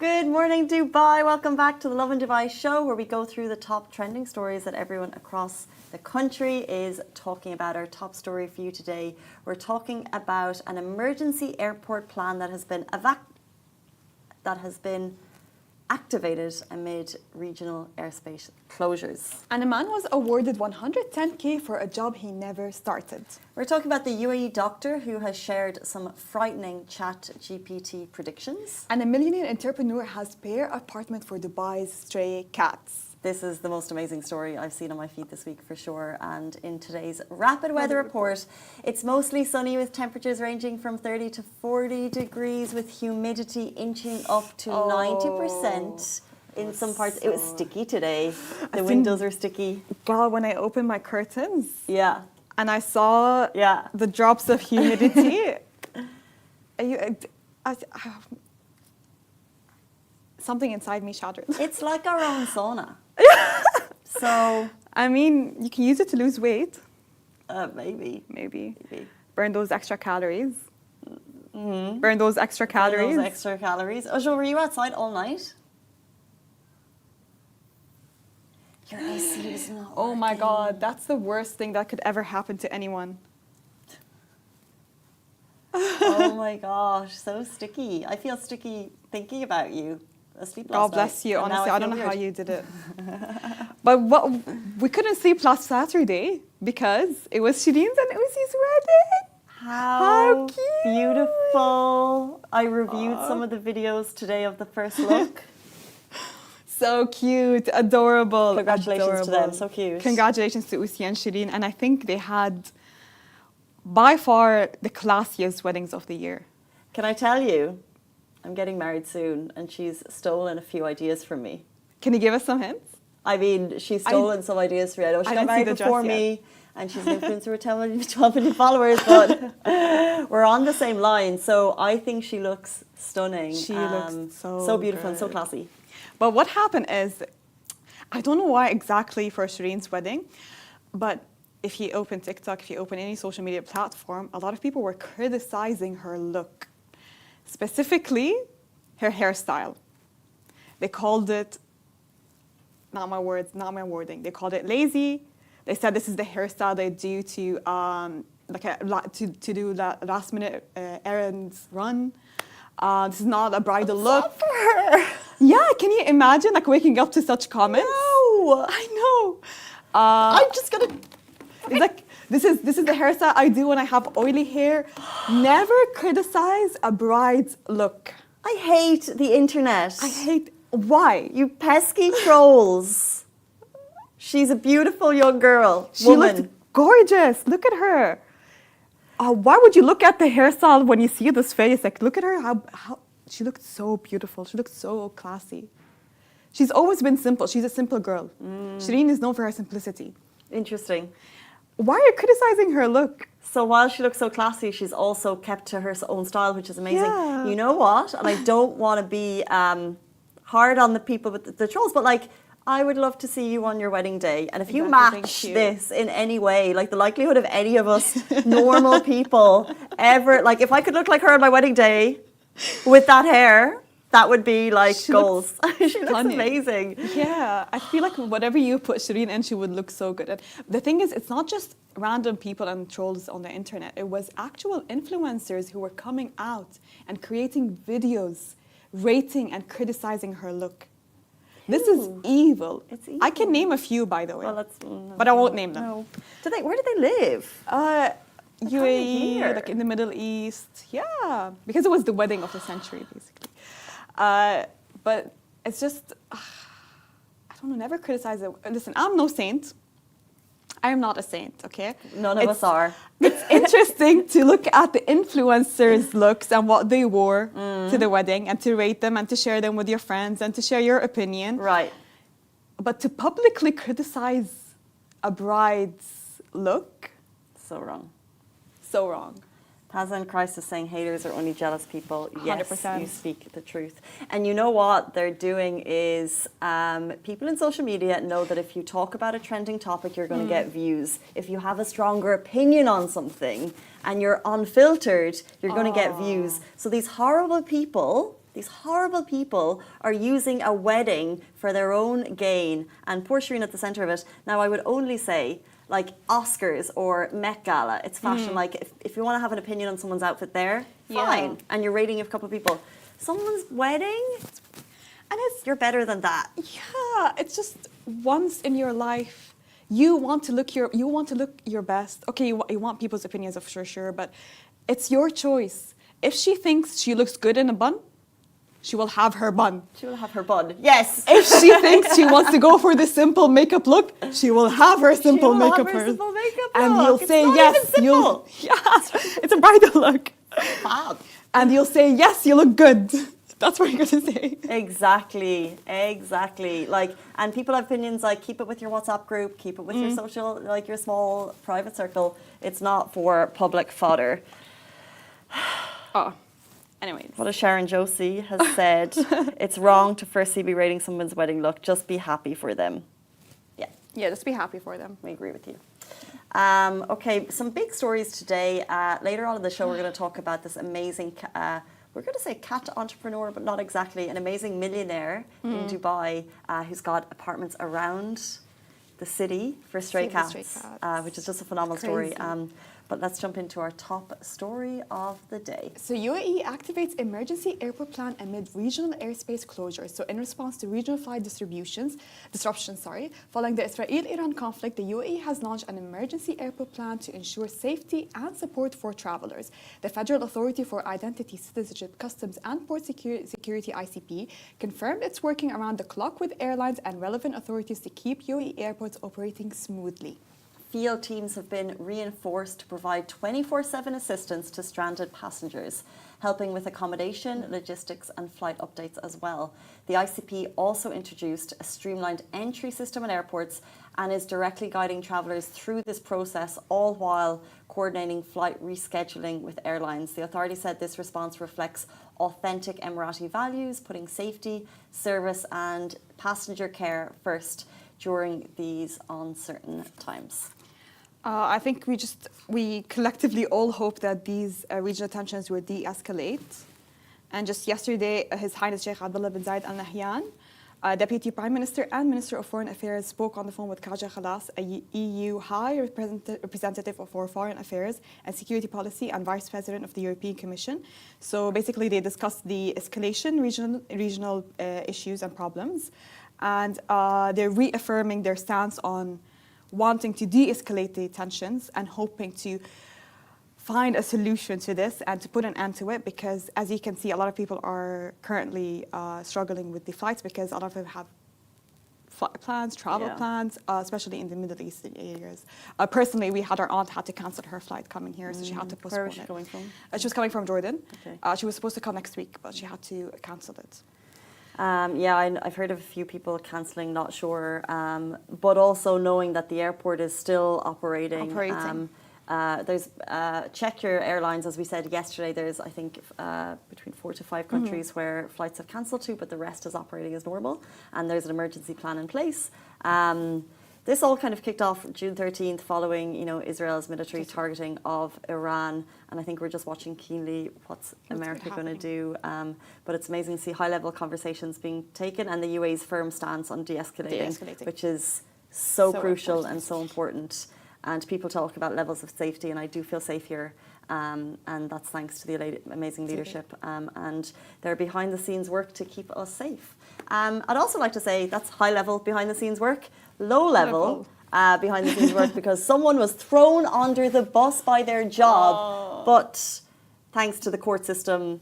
Good morning, Dubai. Welcome back to the Lovin Dubai show, where we go through the top trending stories that everyone across the country is talking about. Our top story for you today, we're talking about an emergency airport plan that has been activated amid regional airspace closures. And a man was awarded 110K for a job he never started. We're talking about the UAE doctor who has shared some frightening ChatGPT predictions. And a millionaire entrepreneur has spare apartment for Dubai's stray cats. This is the most amazing story I've seen on my feed this week for sure. And in today's rapid weather report, it's mostly sunny with temperatures ranging from 30 to 40 degrees with humidity inching up to 90%. In some parts, it was sticky today. The windows were sticky. God, when I opened my curtains, yeah, and I saw the drops of humidity, something inside me shattered. It's like our own sauna. So, I mean, you can use it to lose weight. Maybe. Burn those extra calories. Burn those extra calories. Ojo, were you outside all night? Your AC is not Oh my working. God, that's the worst thing that could ever happen to anyone. Oh my gosh, so sticky. I feel sticky thinking about you. Asleep last God bless night, you. and Honestly, I don't know feel how weird. you did it. But we couldn't sleep last Saturday because it was Shireen's and Uzi's wedding. How cute. beautiful. I reviewed some of the videos today of the first look. So cute, adorable. Congratulations to them, so cute. Congratulations to Uzi and Shireen. And I think they had by far the classiest weddings of the year. Can I tell you, I'm getting married soon and she's stolen a few ideas from me. Can you give us some hints? I mean, she's stolen some ideas from me. I know she got married before me and she's an influencer with 12 million followers, but we're on the same line. So I think she looks stunning. She looks so beautiful and so good. classy. But what happened is, I don't know why exactly for Shireen's wedding, but if you open TikTok, if you open any social media platform, a lot of people were criticizing her look. Specifically, her hairstyle. They called it, not my words, not my wording, they called it lazy. They said this is the hairstyle they do to do that last minute errands run. This is not a bridal look. For her. Yeah, can you imagine like waking up to such comments? No. I know. I'm just gonna. It's like this is the hairstyle I do when I have oily hair. Never criticize a bride's look. I hate the internet. I hate why? You pesky trolls. She's a beautiful young girl. She woman. looked gorgeous. Look at her. Why would you look at the hairstyle when you see this face? Like, look at her. How she looked so beautiful. She looked so classy. She's always been simple. She's a simple girl. Shireen is known for her simplicity. Interesting. Why are you criticizing her look? So while she looks so classy, she's also kept to her own style, which is amazing. Yeah. You know what? And I don't want to be hard on the people with the trolls, but like, I would love to see you on your wedding day. And if you match this in any way, like the likelihood of any of us normal people ever, like if I could look like her on my wedding day with that hair, that would be like goals. She looks amazing. Yeah, I feel like whatever you put Shireen in, she would look so good. And the thing is, it's not just random people and trolls on the internet. It was actual influencers who were coming out and creating videos, rating and criticizing her look. This is evil. It's evil. I can name a few, by the way, Well, but I won't name them. No. Where do they live? UAE, like in the Middle East. Yeah, because it was the wedding of the century, basically. But it's just, I don't know, never criticize it. Listen, I'm no saint. I am not a saint, okay? None of us are. It's interesting to look at the influencers' looks and what they wore to the wedding and to rate them and to share them with your friends and to share your opinion. Right. But to publicly criticize a bride's look, So wrong. so wrong. Tazan Christ is saying haters are only jealous people. Yes, 100%. you speak the truth. And you know what they're doing is people in social media know that if you talk about a trending topic, you're going to get views. If you have a stronger opinion on something and you're unfiltered, you're going to get views. So these horrible people These horrible people are using a wedding for their own gain, and poor Shireen at the centre of it. Now, I would only say, like Oscars or Met Gala, it's fashion. Like, if you want to have an opinion on someone's outfit there, fine. And you're rating a couple of people. Someone's wedding, and you're better than that. Yeah, it's just once in your life, you want to look your best. Okay, you want people's opinions, of sure, but it's your choice. If she thinks she looks good in a bun, she will have her bun. She will have her bun. Yes. If she thinks she wants to go for the simple makeup look, she will have her simple makeup look. And you'll say yes. It's a bridal look. Fab. And you'll say yes, you look good. That's what you're going to say. Exactly. Like, and people have opinions like, keep it with your WhatsApp group, keep it with your social, like your small private circle. It's not for public fodder. Anyways. What a Sharon Josie has said, it's wrong to firstly be rating someone's wedding look. Just be happy for them. Yeah, just be happy for them. We agree with you. Okay, some big stories today. Later on in the show, we're going to talk about this amazing, we're going to say cat entrepreneur, but not exactly, an amazing millionaire in Dubai who's got apartments around the city for stray cats, which is just a phenomenal story. But let's jump into our top story of the day. So UAE activates emergency airport plan amid regional airspace closures. So in response to regional flight disruptions, following the Israel-Iran conflict, the UAE has launched an emergency airport plan to ensure safety and support for travelers. The Federal Authority for Identity, Citizenship, Customs and Port Security ICP confirmed it's working around the clock with airlines and relevant authorities to keep UAE airports operating smoothly. Field teams have been reinforced to provide 24/7 assistance to stranded passengers, helping with accommodation, logistics and flight updates as well. The ICP also introduced a streamlined entry system in airports and is directly guiding travellers through this process, all while coordinating flight rescheduling with airlines. The authority said this response reflects authentic Emirati values, putting safety, service and passenger care first during these uncertain times. I think we collectively all hope that these regional tensions will de-escalate. And just yesterday, His Highness Sheikh Abdullah bin Zayed Al Nahyan, Deputy Prime Minister and Minister of Foreign Affairs, spoke on the phone with Khaja Khalas, a EU High Representative for Foreign Affairs and Security Policy and Vice President of the European Commission. So basically, they discussed the escalation, regional issues and problems. And they're reaffirming their stance on wanting to de-escalate the tensions and hoping to find a solution to this and to put an end to it, because as you can see, a lot of people are currently struggling with the flights because a lot of them have flight plans, travel plans, especially in the Middle Eastern areas. Personally, our aunt had to cancel her flight coming here, so she had to postpone Where was she coming from? She was coming from Jordan. Okay. She was supposed to come next week, but she had to cancel it. I've heard of a few people cancelling, not sure, but also knowing that the airport is still operating. There's check your airlines, as we said yesterday. There's, I think, between 4 to 5 countries where flights have cancelled to, but the rest is operating as normal, and there's an emergency plan in place. This all kind of kicked off June 13th following, Israel's military targeting of Iran. And I think we're just watching keenly what's America going to do. But it's amazing to see high-level conversations being taken and the UAE's firm stance on de-escalating, which is so crucial and so important. And people talk about levels of safety, and I do feel safe here. And that's thanks to the amazing leadership and their behind-the-scenes work to keep us safe. I'd also like to say that's high-level behind-the-scenes work. Low-level behind-the-scenes work because someone was thrown under the bus by their job, but thanks to the court system,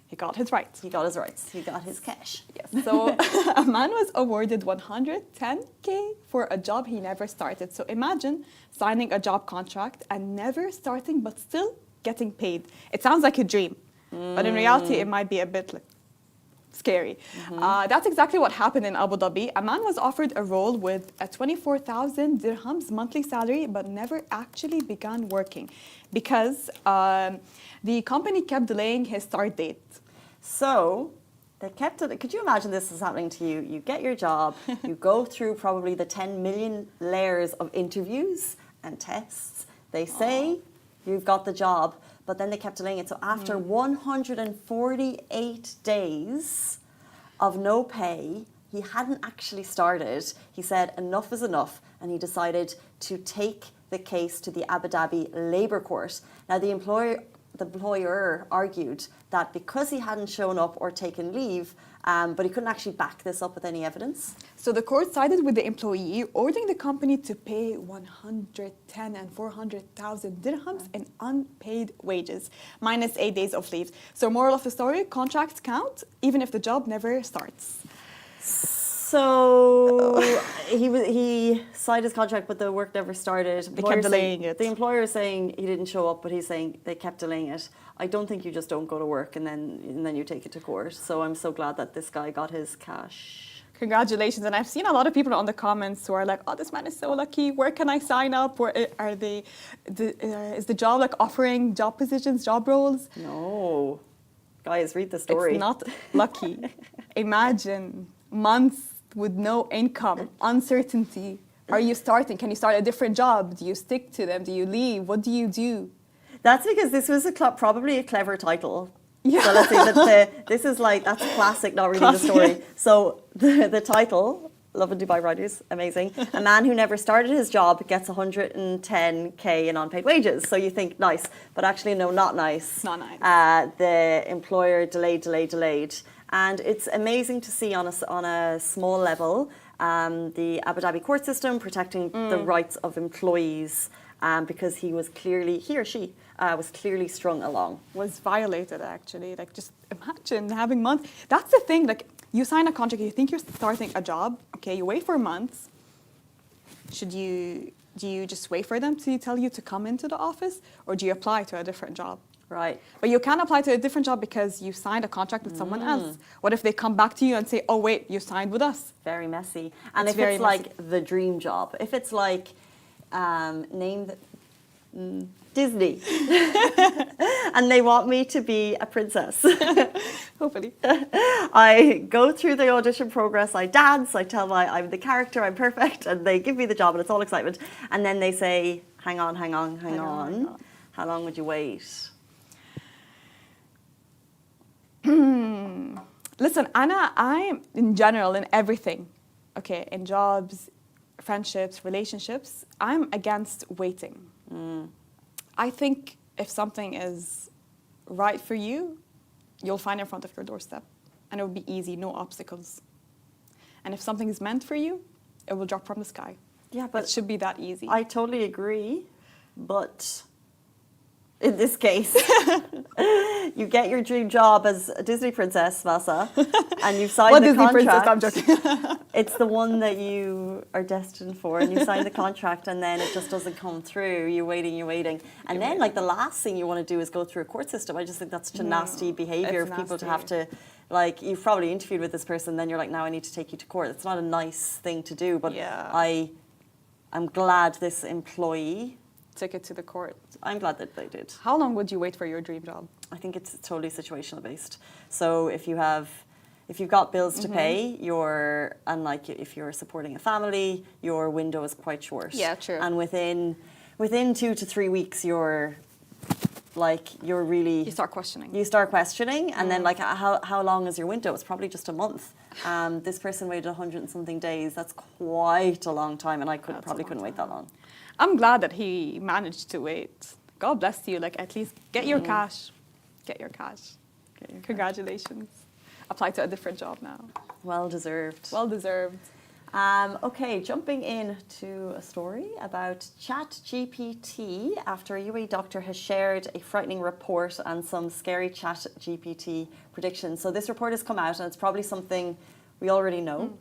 he got his rights. He got his rights. He got his cash. Yes. So a man was awarded 110K for a job he never started. So imagine signing a job contract and never starting, but still getting paid. It sounds like a dream, but in reality, it might be a bit scary. That's exactly what happened in Abu Dhabi. A man was offered a role with a 24,000 dirhams monthly salary, but never actually began working because the company kept delaying his start date. So they kept it. Could you imagine this is happening to you? You get your job, you go through probably the 10 million layers of interviews and tests. They say you've got the job, but then they kept delaying it. So after 148 days of no pay, he hadn't actually started. He said enough is enough, and he decided to take the case to the Abu Dhabi Labour Court. Now, the employer argued that because he hadn't shown up or taken leave, but he couldn't actually back this up with any evidence. So the court sided with the employee, ordering the company to pay 110 and 400,000 dirhams in unpaid wages, minus 8 days of leave. So moral of the story, contracts count, even if the job never starts. So he signed his contract, but the work never started. They kept delaying it. The employer is saying he didn't show up, but he's saying they kept delaying it. I don't think you just don't go to work and then you take it to court. So I'm so glad that this guy got his cash. Congratulations. And I've seen a lot of people on the comments who are like, oh, this man is so lucky. Where can I sign up? Where are they? Is the job like offering job positions, job roles? No. Guys, read the story. It's not lucky. Imagine months with no income, uncertainty. Are you starting? Can you start a different job? Do you stick to them? Do you leave? What do you do? That's because this was probably a clever title. Yeah. So let's say that this is like, that's classic, not reading the story. So the title, Lovin Dubai Riders, amazing. A man who never started his job gets 110K in unpaid wages. So you think nice, but actually no, not nice. Not nice. The employer delayed. And it's amazing to see on a small level the Abu Dhabi court system protecting the rights of employees because he or she was clearly strung along. Was violated, actually. Like, just imagine having months. That's the thing. Like, you sign a contract, you think you're starting a job. Okay, you wait for months. Do you just wait for them to tell you to come into the office, or do you apply to a different job? Right. But you can't apply to a different job because you signed a contract with someone else. What if they come back to you and say, oh, wait, you signed with us? Very messy. And It's if it's very like the dream job, if it's like, Disney, and they want me to be a princess. Hopefully. I go through the audition progress, I dance, I tell I'm the character, I'm perfect, and they give me the job and it's all excitement. And then they say, hang on. How long would you wait? Listen, Anna, I'm in general, in everything, okay, in jobs, friendships, relationships, I'm against waiting. I think if something is right for you, you'll find it in front of your doorstep. And it will be easy, no obstacles. And if something is meant for you, it will drop from the sky. Yeah, but it should be that easy. I totally agree, but in this case, you get your dream job as a Disney princess, Masa, and you've signed the Disney contract. princess? I'm joking. It's the one that you are destined for, and you sign the contract, and then it just doesn't come through. You're waiting. And then, like, the last thing you want to do is go through a court system. I just think that's such a nasty behaviour of people to have to, like, you've probably interviewed with this person, then you're like, now I need to take you to court. It's not a nice thing to do, but yeah. I'm glad this employee took it to the court. I'm glad that they did. How long would you wait for your dream job? I think it's totally situational based. So if you've got bills to pay, if you're supporting a family, your window is quite short. Yeah, true. And within 2 to 3 weeks, you start questioning. You start questioning, and then like how long is your window? It's probably just a month. This person waited 100 and something days. That's quite a long time, and I couldn't wait that long. I'm glad that he managed to wait. God bless you. Like, at least get your cash. Get your cash. Congratulations. Apply to a different job now. Well deserved. Well deserved. Okay, jumping in to a story about ChatGPT after a UAE doctor has shared a frightening report and some scary ChatGPT predictions. So this report has come out, and it's probably something we already know.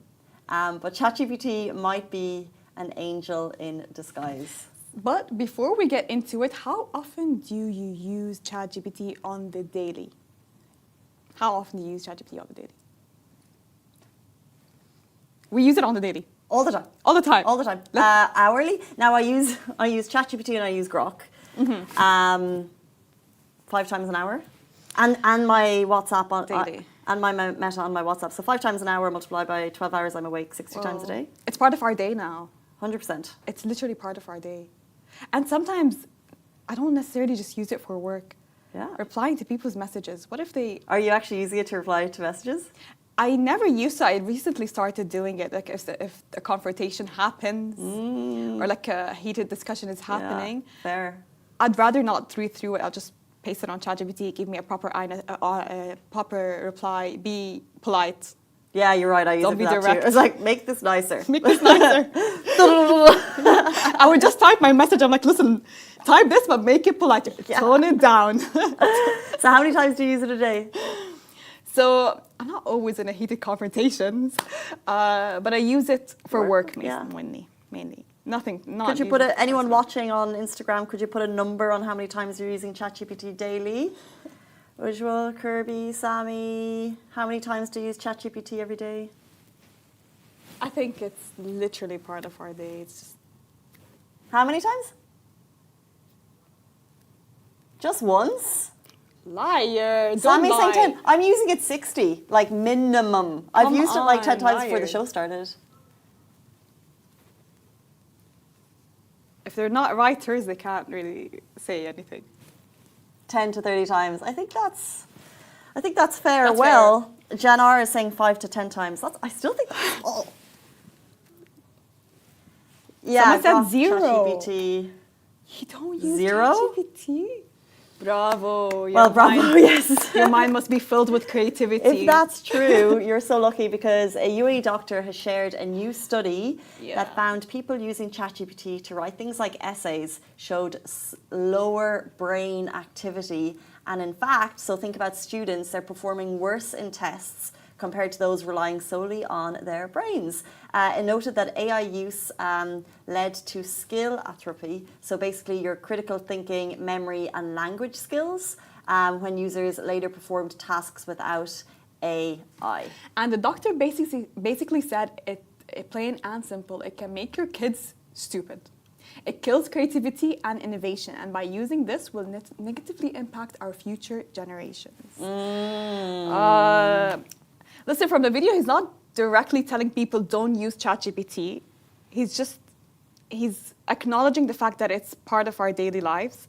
But ChatGPT might be an angel in disguise. But before we get into it, how often do you use ChatGPT on the daily? How often do you use ChatGPT on the daily? We use it on the daily. All the time. All the time. All the time. Hourly. Now I use ChatGPT and I use Grok. 5 times an hour. And my WhatsApp on daily. And my Meta on my WhatsApp. So 5 times an hour multiplied by 12 hours, I'm awake 60 times a day. It's part of our day now. 100%. It's literally part of our day. And sometimes I don't necessarily just use it for work. Yeah. replying to people's messages. What if they... Are you actually using it to reply to messages? I never used to. I recently started doing it. Like if a confrontation happens or like a heated discussion is happening, Yeah, fair. I'd rather not read through it. I'll just paste it on ChatGPT, give me a proper reply, be polite. Yeah, you're right. I use Don't it be for that direct. too. It's like, make this nicer. Make this nicer. I would just type my message. I'm like, listen, type this, but make it polite. Yeah. Tone it down. So how many times do you use it a day? So I'm not always in a heated conversations, but I use it for work mainly. Nothing. Not. Could you put anyone watching on Instagram? Could you put a number on how many times you're using ChatGPT daily? Visual, Kirby, Sammy, how many times do you use ChatGPT every day? I think it's literally part of our day. It's just... How many times? Just once? Liar. Don't Sammy's lie. saying 10. I'm using it 60, like minimum. I've used it like 10 times before the show started. If they're not writers, they can't really say anything. 10 to 30 times. I think that's fair. That's well, Jan R is saying 5 to 10 times. I still think that's all. Yeah, someone said 0. ChatGPT. You don't use 0? ChatGPT? Bravo. Well, bravo, yes. Your mind must be filled with creativity. If that's true, you're so lucky because a UAE doctor has shared a new study that found people using ChatGPT to write things like essays showed lower brain activity. And in fact, so think about students, they're performing worse in tests compared to those relying solely on their brains. It noted that AI use led to skill atrophy, so basically your critical thinking, memory and language skills when users later performed tasks without AI. And the doctor basically said, plain and simple, it can make your kids stupid. It kills creativity and innovation, and by using this will negatively impact our future generations. Listen, from the video, he's not directly telling people don't use ChatGPT. He's acknowledging the fact that it's part of our daily lives.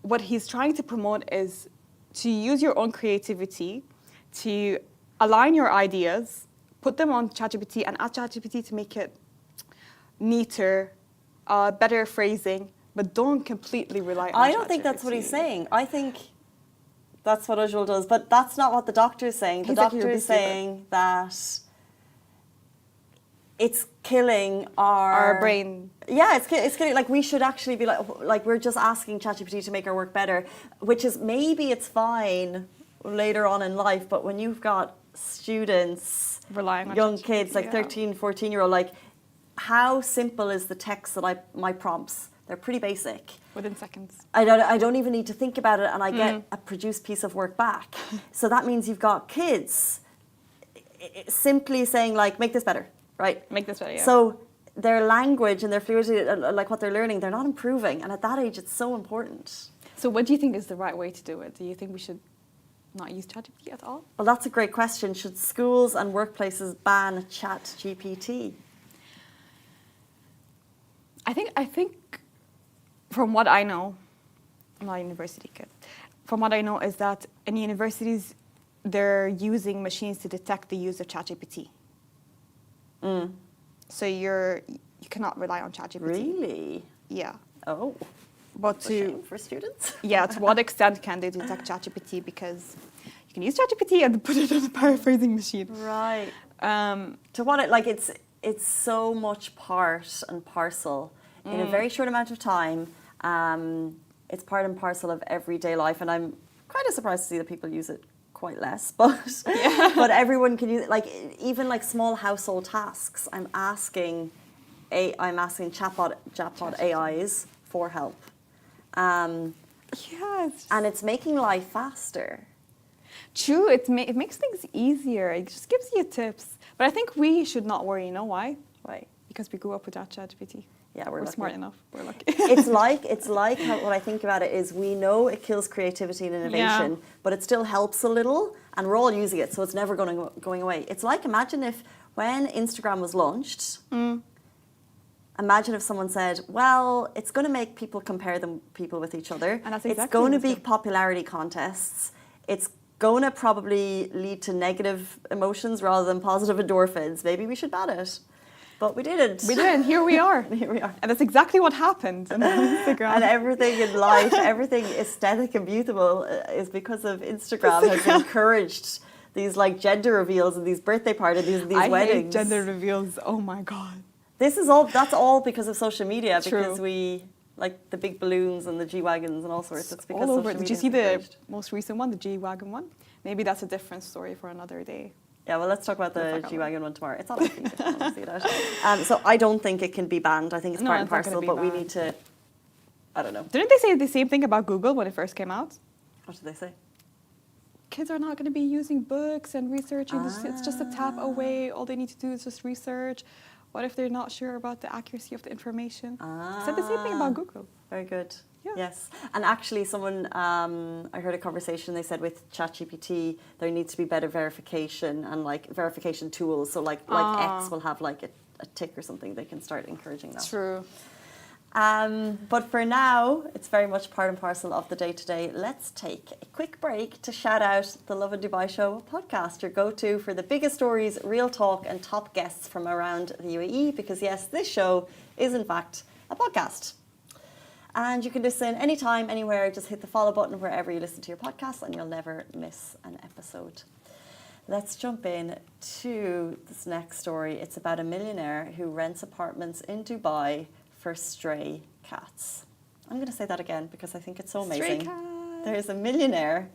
What he's trying to promote is to use your own creativity, to align your ideas, put them on ChatGPT, and ask ChatGPT to make it neater, better phrasing, but don't completely rely on I don't think that's what he's saying. I think that's what Ujjwal does, but that's not what the doctor is saying. The doctor is saying that it's killing our brain. Yeah, it's killing. Like we should actually be like we're just asking ChatGPT to make our work better, which is maybe it's fine later on in life, but when you've got students, relying on young kids, like 13, 14-year-old, like how simple is the text that my prompts? They're pretty basic. Within seconds. I don't even need to think about it and I get a produced piece of work back. So that means you've got kids simply saying like, make this better, right? Make this better, yeah. So their language and their fluidity, like what they're learning, they're not improving. And at that age, it's so important. So what do you think is the right way to do it? Do you think we should not use ChatGPT at all? Well, that's a great question. Should schools and workplaces ban ChatGPT? I think from what I know, I'm not a university kid, from what I know is that in universities, they're using machines to detect the use of ChatGPT. So you cannot rely on ChatGPT. Really? Yeah. Oh. But for students? Yeah, to what extent can they detect ChatGPT? Because you can use ChatGPT and put it on a paraphrasing machine. Right. To what it's so much part and parcel in a very short amount of time. It's part and parcel of everyday life, and I'm kind of surprised to see that people use it quite less. But but everyone can use it. Like even like small household tasks. I'm asking chatbot AIs for help. Yes. And it's making life faster. True, it makes things easier. It just gives you tips. But I think we should not worry. You know why? Why? Because we grew up without ChatGPT. Yeah, we're smart enough. We're lucky. It's like how, what I think about it is we know it kills creativity and innovation, but it still helps a little, and we're all using it, so it's never going away. It's like, imagine if when Instagram was launched, imagine if someone said, well, it's going to make people compare people with each other. And that's it's exactly going to what be it's popularity contests. It's going to probably lead to negative emotions rather than positive endorphins. Maybe we should ban it. But we didn't. We did, and here we are. Here we are. And that's exactly what happened on Instagram. And everything in life, everything aesthetic and beautiful is because of Instagram has encouraged these like gender reveals and these birthday parties, these I weddings. hate gender reveals. Oh my God. That's all because of social media. True. Because we like the big balloons and the G-Wagons and all sorts. It's because all over. social Did you media see the encouraged. most recent one, the G-Wagon one? Maybe that's a different story for another day. Yeah, well, let's talk about the G-Wagon one tomorrow. It's on our feed if you want to see it out. So I don't think it can be banned. I think it's part and parcel, but we need to, I don't know. Didn't they say the same thing about Google when it first came out? What did they say? Kids are not going to be using books and researching. It's just a tap away. All they need to do is just research. What if they're not sure about the accuracy of the information? Said the same thing about Google. Very good. Yeah. Yes. And actually someone, I heard a conversation, they said with ChatGPT, there needs to be better verification and like verification tools. So like X will have like a tick or something. They can start encouraging that. True. But for now, it's very much part and parcel of the day-to-day. Let's take a quick break to shout out the Lovin Dubai Show podcast, your go-to for the biggest stories, real talk and top guests from around the UAE. Because yes, this show is in fact a podcast. And you can listen anytime, anywhere. Just hit the follow button wherever you listen to your podcast and you'll never miss an episode. Let's jump in to this next story. It's about a millionaire who rents apartments in Dubai for stray cats. I'm going to say that again because I think it's so amazing. Stray cats. There is a millionaire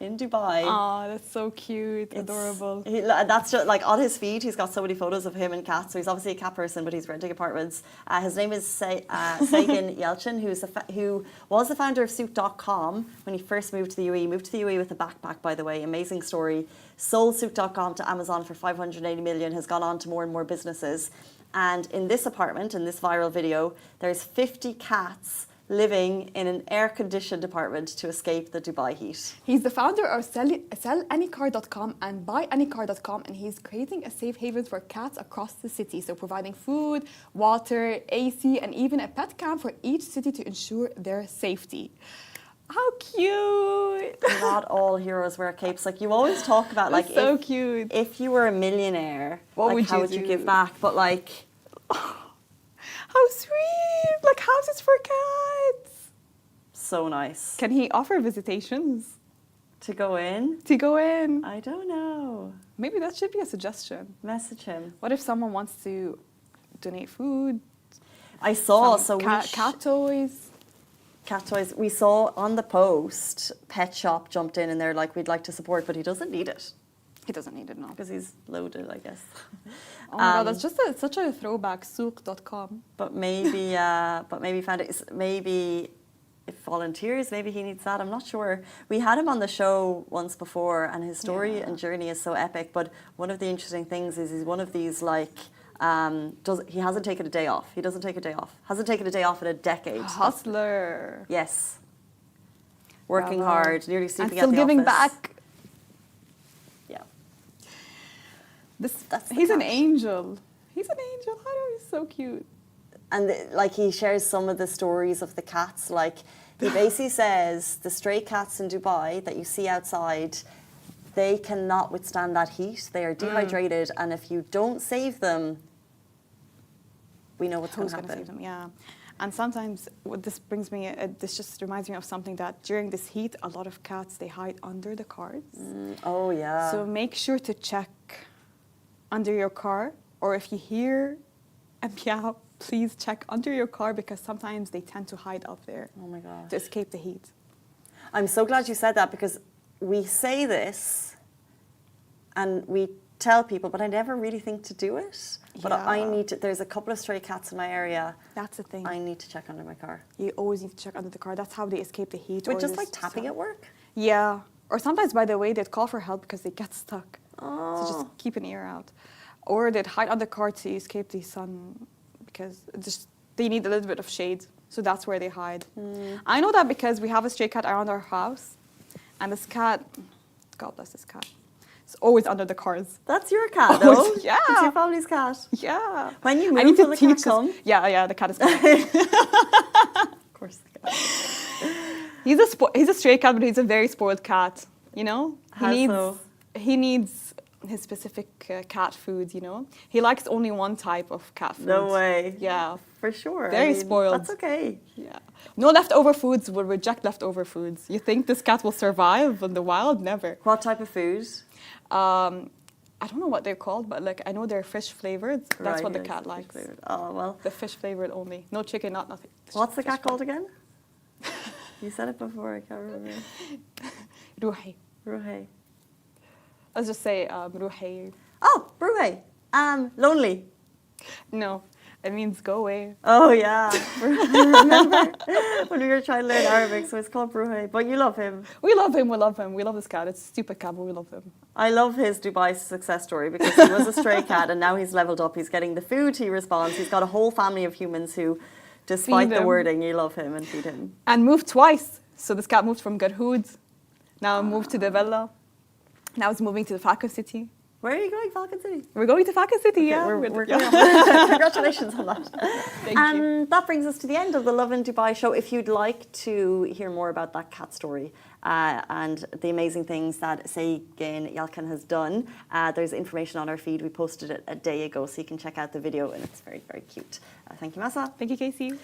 in Dubai. Oh, that's so cute, adorable. That's just like on his feed. He's got so many photos of him and cats. So he's obviously a cat person, but he's renting apartments. His name is Sagan Yelchin, who was the founder of Suit.com when he first moved to the UAE. Moved to the UAE with a backpack, by the way. Amazing story. Sold Suit.com to Amazon for 580 million. Has gone on to more and more businesses. And in this apartment, in this viral video, there's 50 cats living in an air-conditioned apartment to escape the Dubai heat. He's the founder of SellAnyCar.com and BuyAnyCar.com, and he's creating a safe haven for cats across the city. So providing food, water, AC, and even a pet camp for each city to ensure their safety. How cute! Not all heroes wear capes. Like you always talk about, like so cute. If you were a millionaire, what like, how would you give back? But like, how sweet! Like houses for cats. So nice. Can he offer visitations to go in? To go in. I don't know. Maybe that should be a suggestion. Message him. What if someone wants to donate food? I saw cat toys. Cat toys. We saw on the post, Pet Shop jumped in and they're like, we'd like to support, but he doesn't need it. He doesn't need it, no. Because he's loaded, I guess. Oh my God, that's just such a throwback, souk.com. But maybe found it. Maybe if volunteers, maybe he needs that. I'm not sure. We had him on the show once before, and his story and journey is so epic. But one of the interesting things is he's one of these like. He hasn't taken a day off. He doesn't take a day off. Hasn't taken a day off in a decade. Hustler. Yes. Working hard, nearly sleeping and at the still giving office. back. Yeah. He's an angel. He's an angel. I know, he's so cute. And like he shares some of the stories of the cats. Like he basically says the stray cats in Dubai that you see outside, they cannot withstand that heat. They are dehydrated, and if you don't save them, we know what's going to happen. Save them? Yeah. And sometimes what this brings me, this just reminds me of something that during this heat, a lot of cats, they hide under the cars. Oh, yeah. So make sure to check under your car, or if you hear a meow, please check under your car because sometimes they tend to hide up there. Oh my God. To escape the heat. I'm so glad you said that because we say this and we tell people, but I never really think to do it. But I need to, there's a couple of stray cats in my area. That's the thing. I need to check under my car. You always need to check under the car. That's how they escape the heat. Wait, just like tapping at work? Yeah. Or sometimes, by the way, they'd call for help because they get stuck. Oh. So just keep an ear out. Or they'd hide under the car to escape the sun because they need a little bit of shade. So that's where they hide. I know that because we have a stray cat around our house. And this cat, God bless this cat. It's always under the cars. That's your cat, Oh, though. yeah. It's your family's cat. Yeah. When you I move, need to will the cat teach come? this. Yeah, the cat is coming. Of course. The cat. He's a stray cat, but he's a very spoiled cat. You know, How so? he needs his specific cat food. You know, he likes only one type of cat food. No way. Yeah, For sure. very spoiled. That's okay. Yeah, no leftover foods. Will reject leftover foods. You think this cat will survive in the wild? Never. What type of food? I don't know what they're called, but like I know they're fish flavored. That's Right, what the yes, cat fish likes. flavored. Oh, well. The fish flavored only. No chicken, not nothing. What's the Fish cat called again? You said it before, I can't remember. Ruhi. Ruhe. Let's just say Ruhi. Oh, Ruhe. Lonely. No, it means go away. Oh, yeah. Remember when we were trying to learn Arabic, so it's called Ruhe. But you love him. We love him. We love him. We love this cat. It's a stupid cat, but we love him. I love his Dubai success story because he was a stray cat and now he's leveled up. He's getting the food, he responds. He's got a whole family of humans who, despite Feed the him. wording, you love him and feed him. And moved twice. So this cat moved from Garhoud. Now moved to the villa. Now it's moving to the Falcon City. Where are you going, Falcon City? We're going to Falcon City, yeah. We're yeah. going. Congratulations on that. Thank you. And that brings us to the end of the Lovin Dubai show. If you'd like to hear more about that cat story and the amazing things that Sagan Yalkan has done, there's information on our feed. We posted it a day ago, so you can check out the video, and it's very, very cute. Thank you, Masa. Thank you, Casey.